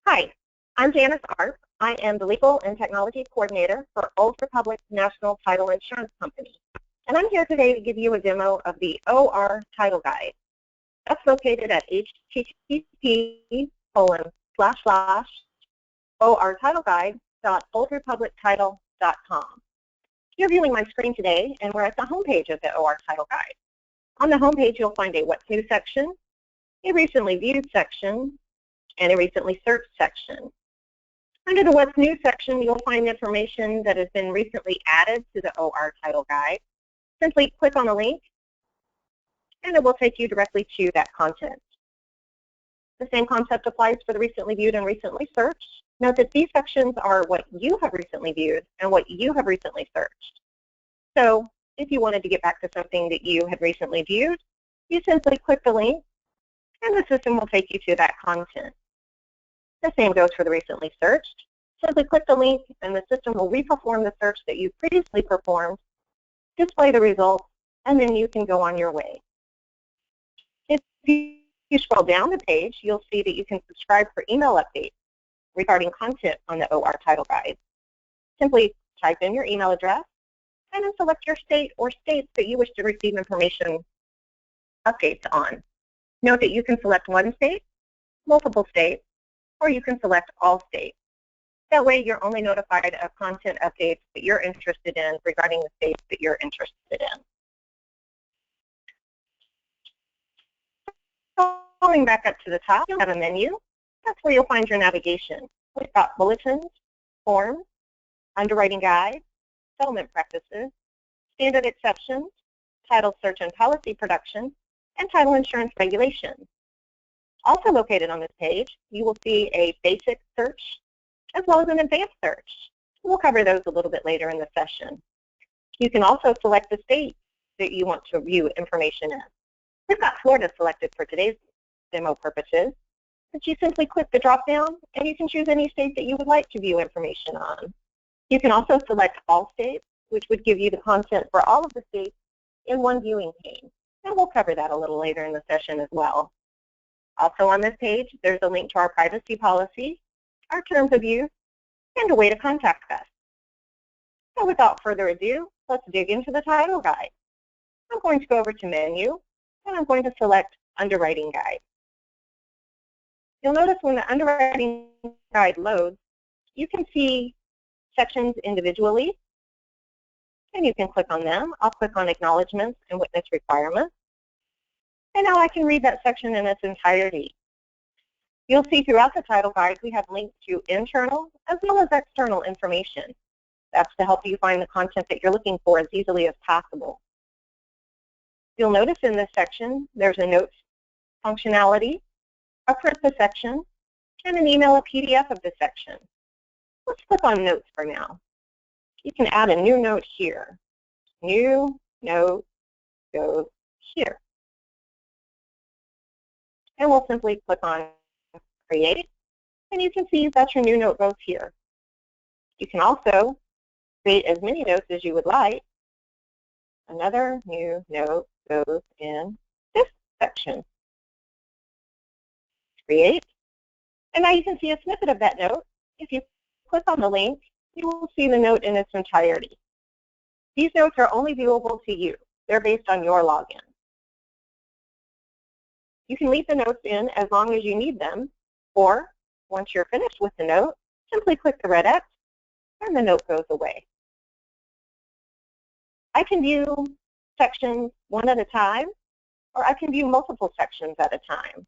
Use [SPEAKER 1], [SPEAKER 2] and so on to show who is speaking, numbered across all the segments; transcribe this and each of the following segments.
[SPEAKER 1] Hi, I'm Janice Arp. I am the Legal and Technology Coordinator for Old Republic National Title Insurance Company. And I'm here today to give you a demo of the ORTitleGuide. That's located at http://ortitleguide.oldrepublictitle.com. You're viewing my screen today, and we're at the homepage of the ORTitleGuide. On the homepage, you'll find a What's New section, a Recently Viewed section, and a Recently Searched section. Under the What's New section, you'll find information that has been recently added to the ORTitleGuide. Simply click on the link, and it will take you directly to that content. The same concept applies for the Recently Viewed and Recently Searched. Note that these sections are what you have recently viewed and what you have recently searched. So if you wanted to get back to something that you had recently viewed, you simply click the link, and the system will take you to that content. The same goes for the Recently Searched. Simply click the link, and the system will re-perform the search that you previously performed, display the results, and then you can go on your way. If you scroll down the page, you'll see that you can subscribe for email updates regarding content on the ORTitleGuide. Simply type in your email address, and then select your state or states that you wish to receive information updates on. Note that you can select one state, multiple states, or you can select all states. That way you're only notified of content updates that you're interested in regarding the states that you're interested in. Going back up to the top, you'll have a menu. That's where you'll find your navigation. We've got bulletins, forms, underwriting guide, settlement practices, standard exceptions, title search and policy production, and title insurance regulations. Also located on this page, you will see a basic search as well as an advanced search. We'll cover those a little bit later in the session. You can also select the state that you want to view information in. We've got Florida selected for today's demo purposes, but you simply click the drop-down and you can choose any state that you would like to view information on. You can also select all states, which would give you the content for all of the states in one viewing pane. And we'll cover that a little later in the session as well. Also on this page, there's a link to our privacy policy, our terms of use, and a way to contact us. So without further ado, let's dig into the title guide. I'm going to go over to Menu, and I'm going to select Underwriting Guide. You'll notice when the Underwriting Guide loads, you can see sections individually, and you can click on them. I'll click on Acknowledgements and Witness Requirements. And now I can read that section in its entirety. You'll see throughout the title guide we have links to internal as well as external information. That's to help you find the content that you're looking for as easily as possible. You'll notice in this section there's a notes functionality, a print the section, and an email a PDF of the section. Let's click on notes for now. You can add a new note here. New note goes here. And we'll simply click on Create, and you can see that your new note goes here. You can also create as many notes as you would like. Another new note goes in this section. Create, and now you can see a snippet of that note. If you click on the link, you will see the note in its entirety. These notes are only viewable to you. They're based on your login. You can leave the notes in as long as you need them, or once you're finished with the note, simply click the red X and the note goes away. I can view sections one at a time, or I can view multiple sections at a time.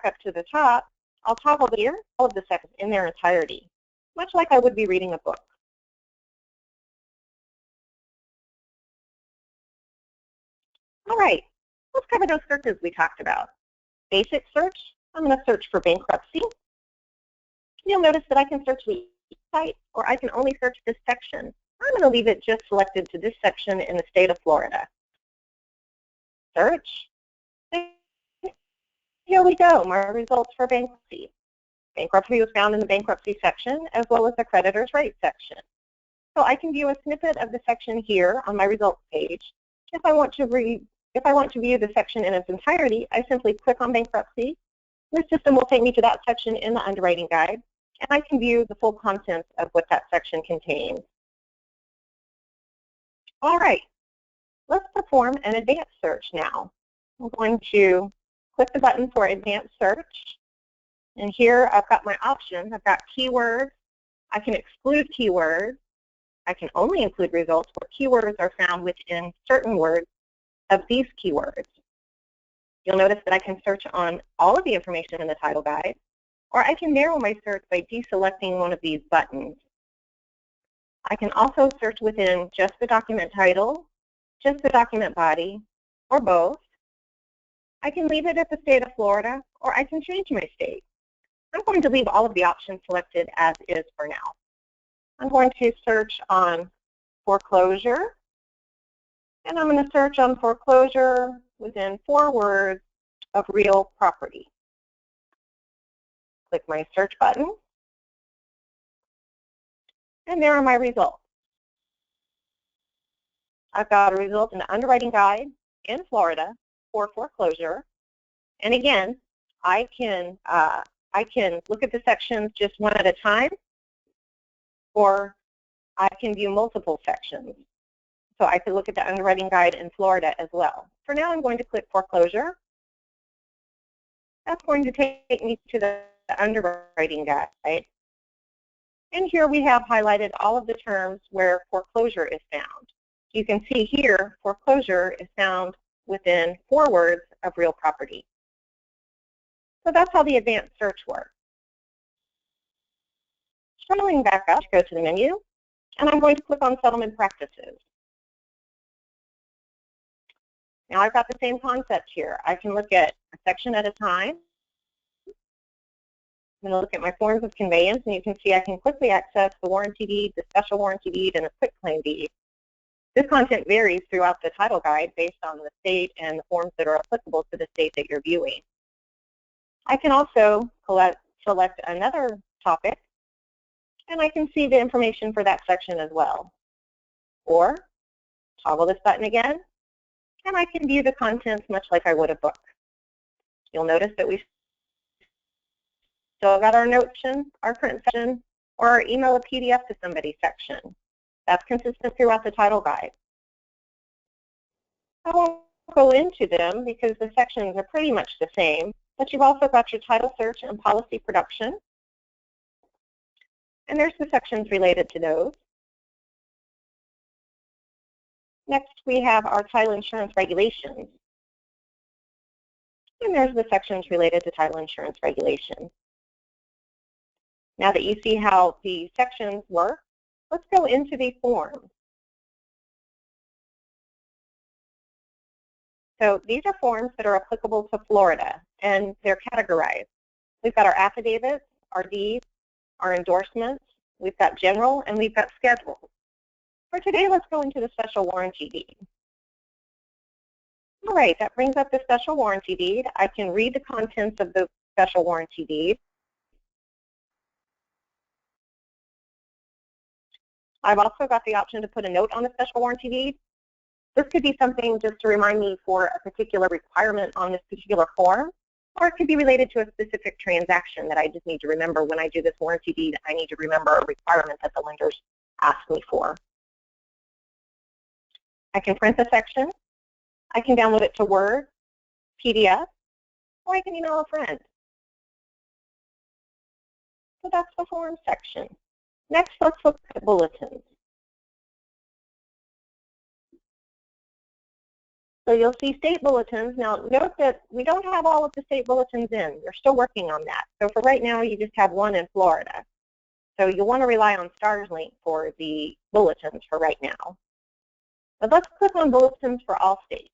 [SPEAKER 1] Up to the top, I'll toggle here all of the sections in their entirety, much like I would be reading a book. All right, let's cover those searches we talked about. Basic search, I'm going to search for bankruptcy. You'll notice that I can search the site, or I can only search this section. I'm going to leave it just selected to this section in the state of Florida. Search. Here we go, my results for bankruptcy. Bankruptcy was found in the bankruptcy section as well as the creditor's rate section. So I can view a snippet of the section here on my results page. If I want to view the section in its entirety, I simply click on bankruptcy. The system will take me to that section in the underwriting guide, and I can view the full contents of what that section contains. All right, let's perform an advanced search now. I'm going to click the button for advanced search, and here I've got my options. I've got keywords. I can exclude keywords. I can only include results where keywords are found within certain words of these keywords. You'll notice that I can search on all of the information in the title guide, or I can narrow my search by deselecting one of these buttons. I can also search within just the document title, just the document body, or both. I can leave it at the state of Florida, or I can change my state. I'm going to leave all of the options selected as is for now. I'm going to search on foreclosure, and I'm going to search on foreclosure within 4 words of real property. Click my search button, and there are my results. I've got a result in the underwriting guide in Florida for foreclosure, and again, I can look at the sections just one at a time, or I can view multiple sections. So I could look at the underwriting guide in Florida as well. For now, I'm going to click foreclosure. That's going to take me to the underwriting guide. And here we have highlighted all of the terms where foreclosure is found. You can see here, foreclosure is found within 4 words of real property. So that's how the advanced search works. Scrolling back up, go to the menu, and I'm going to click on settlement practices. Now I've got the same concept here. I can look at a section at a time. I'm going to look at my forms of conveyance, and you can see I can quickly access the warranty deed, the special warranty deed, and the quitclaim deed. This content varies throughout the title guide based on the state and the forms that are applicable to the state that you're viewing. I can also select another topic, and I can see the information for that section as well. Or toggle this button again, and I can view the contents much like I would a book. You'll notice that we still got our note section, our print section, or our email a PDF to somebody section. That's consistent throughout the title guide. I won't go into them because the sections are pretty much the same, but you've also got your title search and policy production. And there's the sections related to those. Next, we have our title insurance regulations. And there's the sections related to title insurance regulations. Now that you see how the sections work, let's go into the forms. So these are forms that are applicable to Florida, and they're categorized. We've got our affidavits, our deeds, our endorsements, we've got general, and we've got schedules. For today, let's go into the special warranty deed. All right, that brings up the special warranty deed. I can read the contents of the special warranty deed. I've also got the option to put a note on the special warranty deed. This could be something just to remind me for a particular requirement on this particular form, or it could be related to a specific transaction that I just need to remember when I do this warranty deed. I need to remember a requirement that the lenders asked me for. I can print the section. I can download it to Word, PDF, or I can email a friend. So that's the form section. Next, let's look at bulletins. So you'll see state bulletins. Now note that we don't have all of the state bulletins in. We're still working on that. So for right now, you just have one in Florida. So you'll want to rely on StarsLink for the bulletins for right now. But let's click on bulletins for all states.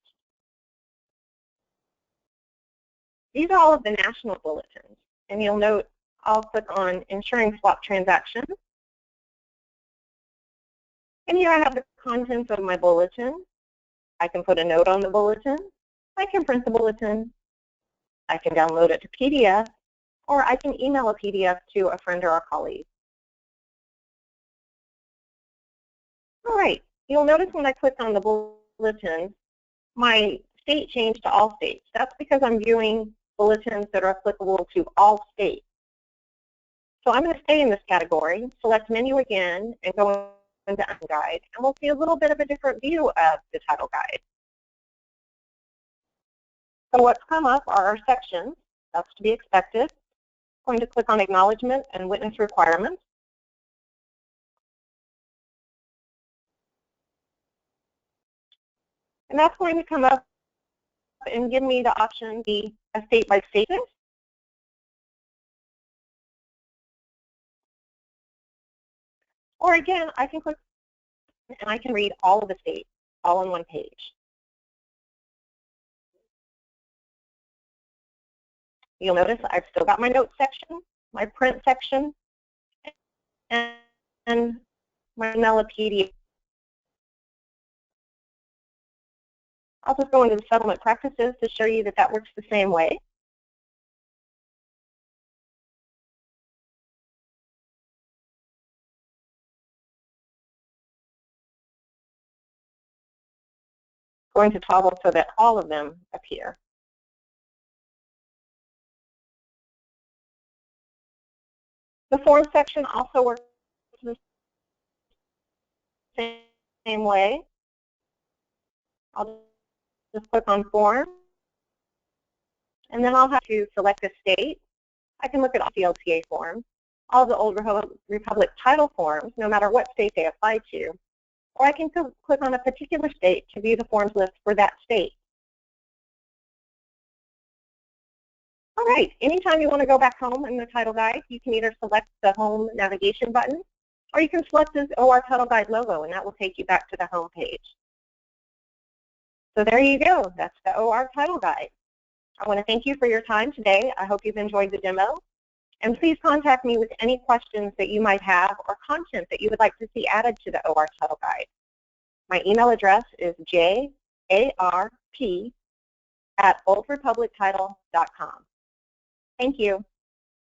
[SPEAKER 1] These are all of the national bulletins. And you'll note I'll click on Insuring Swap Transactions. And here I have the contents of my bulletin. I can put a note on the bulletin. I can print the bulletin. I can download it to PDF, or I can email a PDF to a friend or a colleague. All right, you'll notice when I click on the bulletins, my state changed to all states. That's because I'm viewing bulletins that are applicable to all states. So I'm going to stay in this category, select menu again, and go into guide, and we'll see a little bit of a different view of the title guide. So what's come up are our sections. That's to be expected. I'm going to click on acknowledgement and witness requirements. And that's going to come up and give me the option, be a state-by-state. Or again, I can click and I can read all of the states all on one page. You'll notice I've still got my notes section, my print section, and my vanilla PDF. I'll just go into the settlement practices to show you that that works the same way. Going to toggle so that all of them appear. The form section also works the same way. I'll just click on form, and then I'll have to select a state. I can look at the LTA form, all the old Republic title forms, no matter what state they apply to. Or I can click on a particular state to view the forms list for that state. All right, anytime you want to go back home in the title guide, you can either select the home navigation button, or you can select this ORTitleGuide logo, and that will take you back to the home page. So there you go, that's the ORTitleGuide. I want to thank you for your time today. I hope you've enjoyed the demo. And please contact me with any questions that you might have or content that you would like to see added to the ORTitleGuide. My email address is jarp@oldrepublictitle.com. Thank you.